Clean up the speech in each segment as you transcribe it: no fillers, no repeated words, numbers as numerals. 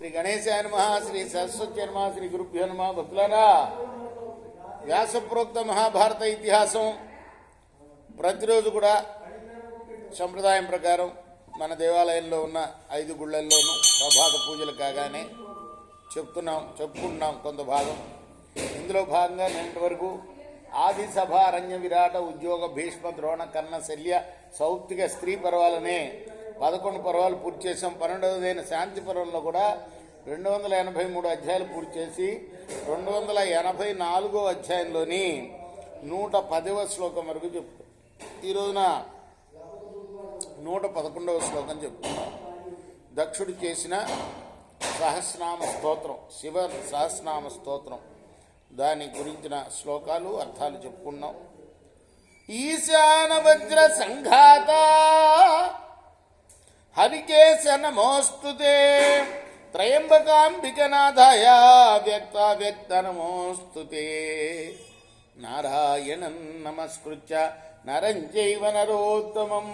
శ్రీ గణేశాయ నమః, శ్రీ సరస్వతి నమః, శ్రీ గురుభ్యో నమః. భక్తులారా, వ్యాసప్రోక్త మహాభారత ఇతిహాసం ప్రతిరోజు కూడా సంప్రదాయం ప్రకారం మన దేవాలయంలో ఉన్న 5 గుళ్ళల్లోనూ ప్రభాత పూజలు కాగానే చెప్పుకుంటున్నాం కొంత భాగం. ఇందులో భాగంగా నిన్నటి వరకు ఆది సభ, అరణ్య, విరాట, ఉద్యోగ, భీష్మ, ద్రోణ, కర్ణ, శల్య, సౌప్తిక స్త్రీ పర్వాలనే 11 పర్వాలు పూర్తి చేసాం. 12వదైన శాంతి పర్వంలో కూడా 283 అధ్యాయాలు పూర్తి చేసి 284వ అధ్యాయంలోని 110వ శ్లోకం వరకు చెప్తాం. ఈ రోజున 111వ శ్లోకం చెప్తున్నాం. దక్షుడు చేసిన సహస్రనామ స్తోత్రం, శివ సహస్రనామ స్తోత్రం, దాని గురించిన శ్లోకాలు అర్థాలు చెప్పుకున్నాం. ఈశాన వజ్ర సంఘాత హరికేశ నమోస్తుతే, త్రయంబకాంబికనాథాయ వ్యక్త నమోస్తుతే, నారాయణం నమస్కృత్య నరం చైవ నరోత్తమం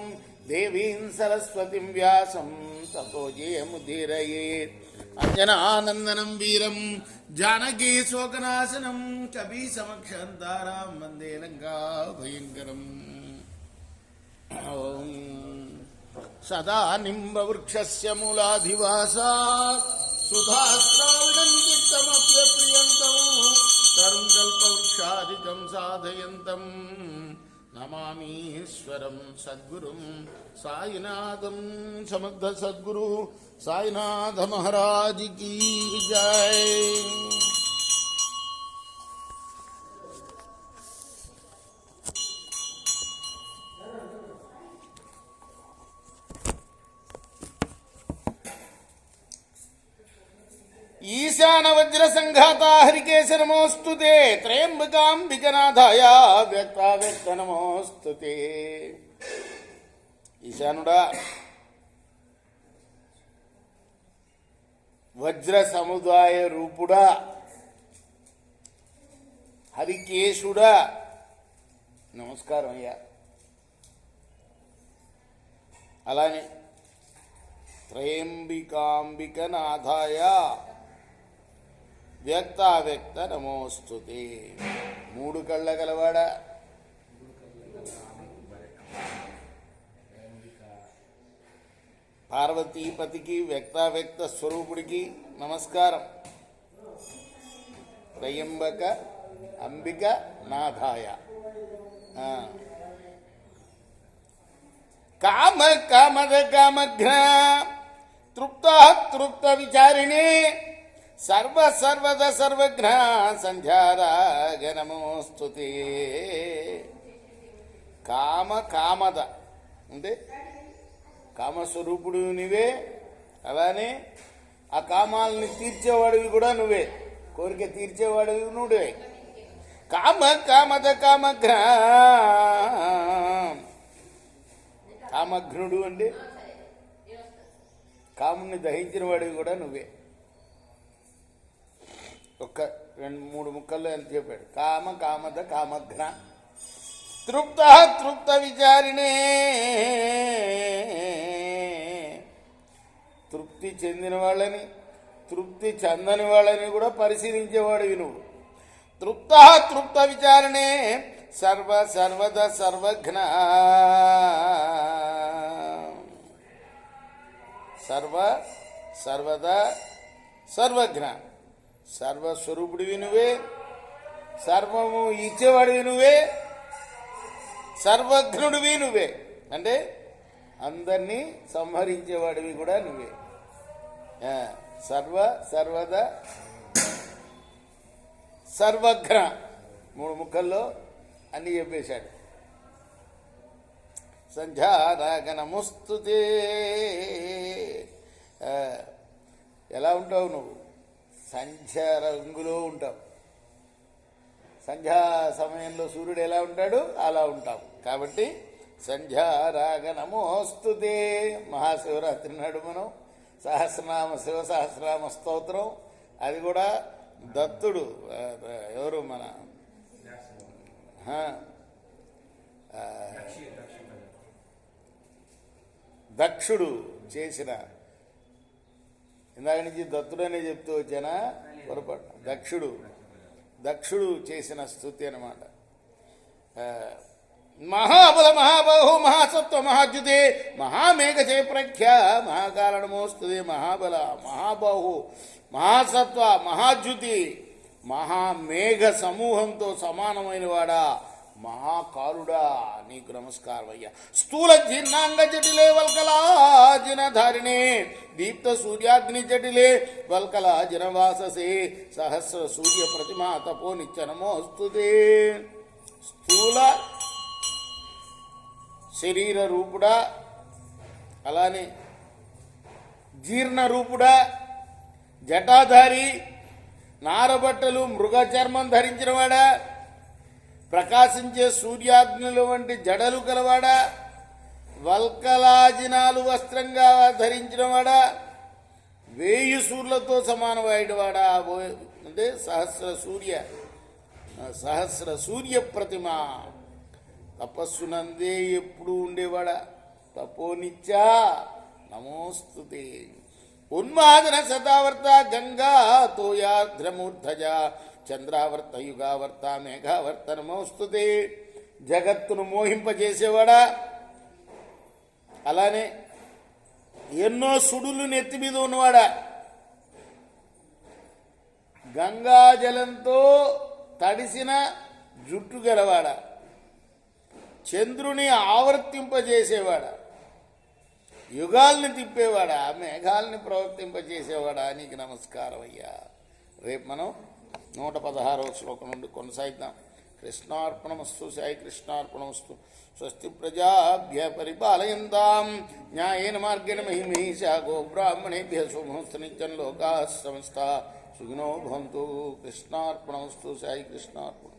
దేవీం సరస్వతిం వ్యాసం తతో జయముదీరయేత్. అంజనానందనం వీరం జానకీ శోకనాశనం కపీ సమక్షంతారాం వందే లంకా భయంకరం. ఓం సదా నింబవృక్షస్య మూలాధివాసాత్ సుధాస్రావిణం చిత్తమప్యప్రియంతం తరుం కల్పవృక్షాదికం సాధయంతం నమామీశ్వరం సద్గురుం సాయినాథం. సమర్థ సద్గురు సాయినాథ మహారాజ్ కీ జై. ఈశాన వజ్ర సంఘాత హరికేశ నమోస్తుతే, త్రయంబకాంబికనాథాయ వ్యక్త నమోస్తుతే. ఈశానుడా, వజ్ర సముదాయ రూపుడా, హరికేశుడా, నమస్కారం అయ్యా. అలానే త్రయంబికాంబికనాథాయ వ్యక్త నమోస్తుతే. 3 కళ్ళ గలవాడా, పార్వతీపతికి వ్యక్త స్వరూపుడికి నమస్కారం. త్రయంబక అంబిక నాథాయ. కామ కామద కామఘ్న తృప్త విచారిణే సర్వద సర్వఘ్న సంధ్యారాగ నమోస్తుతే. కామద అంటే కామస్వరూపుడు నీవే, అలానే ఆ కామాలని తీర్చేవాడివి కూడా నువ్వే, కోరిక తీర్చేవాడివి నువ్వే. కామద కామఘ్న, కామఘ్నుడు అంటే కాముని దహించిన వాడివి కూడా నువ్వే. 2-3 ముక్కల్లో ఎంత చెప్పాడు. కామద కామఘ్న తృప్త విచారిణే, తృప్తి చెందిన వాళ్ళని, తృప్తి చెందని వాళ్ళని కూడా పరిశీలించేవాడివి నువ్వు. తృప్త విచారణే సర్వద సర్వఘ్న, సర్వదా సర్వఘ్న, సర్వస్వరూపుడివి నువ్వే, సర్వము ఇచ్చేవాడివి నువ్వే, సర్వఘ్నుడివి నువ్వే. అంటే అందరినీ సంహరించేవాడివి కూడా నువ్వే. సర్వద సర్వఘ్న 3 ముక్కల్లో అన్ని చెప్పేశాడు. సంధ్యారాగ నమోస్తుతే. ఎలా ఉంటావు నువ్వు? సంధ్య రంగులో ఉంటావు. సంధ్యా సమయంలో సూర్యుడు ఎలా ఉంటాడు అలా ఉంటావు. కాబట్టి సంధ్యారాగ నమోస్తుతే. మహాశివరాత్రి నాడు మనం శివ సహస్రనామ స్తోత్రం, అది కూడా దత్తుడు, ఎవరు మన దక్షుడు చేసిన ఇందాక నుంచి దత్తుడనే చెప్తూ వచ్చానా పొరపాటు. దక్షుడు చేసిన స్తుతి అన్నమాట. మహాబల మహాబాహు మహాసత్వ మహాద్యుతే మహామేఘ జయ ప్రఖ్య మహాకారణమోస్తుదే. మహాబల మహాబాహు మహాసత్వ మహాద్యుతి మహామేఘ సమూహంతో సమానమైన వాడా మహాకాలుడా నీకు నమస్కారం అయ్యా. స్థూల జిన్నాంగ జటిలే వల్కలాజిన ధారిణే దీప్త సూర్యాగ్ని జటిలే వల్కలాజిన వాససే సహస్ర సూర్య ప్రతిమా తపో నిత్య నమోస్తుతే. స్థూల శరీర రూపుడా, అలానే జీర్ణ రూపుడా, జటాధారి, నారబట్టలు మృగ చర్మం ధరించినవాడా, ప్రకాశించే సూర్యాగ్నుల వంటి జడలు కలవాడా, వల్కలాజినాలు వస్త్రంగా ధరించినవాడా, 1000 సూర్యులతో సమానమైనవాడా, అంటే సహస్ర సూర్య ప్రతిమ. తపస్సునందే ఎప్పుడు ఉండేవాడా. తపోనిత్యా నమోస్తుతే. ఉన్మాదన శతావర్త గంగా తోయాద్రమూర్ధజ చంద్రావర్త యుగావర్త మేఘావర్త నమోస్తుతే. జగత్తును మోహింపజేసేవాడా, అలానే ఎన్నో సుడులు నెత్తి మీద ఉన్నవాడా, గంగాజలంతో తడిసిన జుట్టు గలవాడా, చంద్రుని ఆవర్తింపజేసేవాడా, యుగాల్ని తిప్పేవాడా, మేఘాల్ని ప్రవర్తింపజేసేవాడా నీకు నమస్కారం అయ్యా. రేపు మనం 116వ శ్లోకం నుండి కొనసాగిద్దాం. కృష్ణార్పణమస్తు. సాయి కృష్ణార్పణమస్తు. స్వస్తి ప్రజాభ్య పరిపాలయంతాం న్యాయేన మార్గేణ మహిమహీషా గోబ్రాహ్మణేభ్య శుభమస్తు. నిత్యం లోకాః సమస్తాః సుఖినో భవంతు. కృష్ణార్పణమస్తు. సాయి కృష్ణార్పణం.